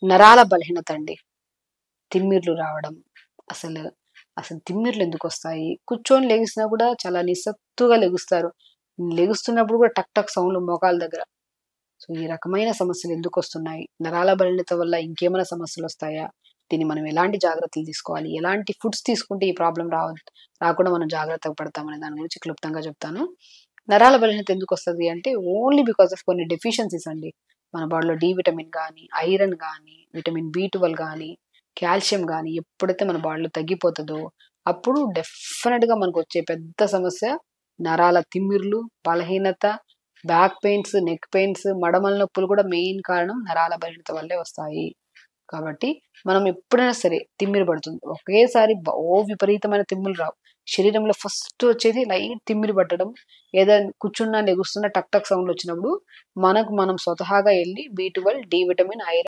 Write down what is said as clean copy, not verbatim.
నరాల బలహీనత అండి. తిమ్మిర్లు రావడం. అసలు, అసలు తిమ్మిర్లు ఎందుకొస్తాయి? కూర్చొని లెగిసినా కూడా చాలా నిస్సత్తుగా లెగుస్తారు. లెగుస్తున్నప్పుడు కూడా టక్ టక్ సౌండ్‌లు మోకాళ్ళ దగ్గర. సో, ఈ రకమైన సమస్యలు ఎందుకొస్తున్నాయి? నరాల బలహీనత వల్ల ఇంకేమైనా సమస్యలొస్తాయా? దీన్ని మనం ఎలాంటి జాగ్రత్తలు తీసుకోవాలి? ఎలాంటి ఫుడ్స్ తీసుకుంటే ఈ ప్రాబ్లమ్ రాకుండా మనం జాగ్రత్తగా పడతామనే దాని గురించి క్లుప్తంగా చెప్తాను. నరాల బలహీనత ఎందుకొస్తది అంటే ఓన్లీ బికాస్ ఆఫ్ కొన్ని డెఫిషియన్సీస్ అండి. మన బాడీలో డి విటమిన్ గాని, ఐరన్ గాని, విటమిన్ బి12 గాని, కాల్షియం గాని ఎప్పుడైతే మన బాడీలో తగ్గిపోతదో అప్పుడు డెఫినిట్‌గా మనకొచ్చే పెద్ద సమస్య నరాల తిమ్మిర్లు, బలహీనత, బ్యాక్ పెయిన్స్, నెక్ పెయిన్స్, మడమల నొప్పులు కూడా మెయిన్ కారణం నరాల బలహీనత వల్లే వస్తాయి. కాబట్టి మనం ఎప్పుడైనా సరే తిమ్మిరి పడుతుంది. ఒకేసారి విపరీతమైన తిమ్ములు రావు. శరీరంలో ఫస్ట్ వచ్చేది లైట్ తిమ్మిరి పట్టడం. ఏదైనా కూర్చున్నా, లెగుస్తున్నా టక్ టక్ సౌండ్‌లొచ్చినప్పుడు మనకు మనం స్వతహాగా ఎళ్లి బి12, డి విటమిన్, ఐరన్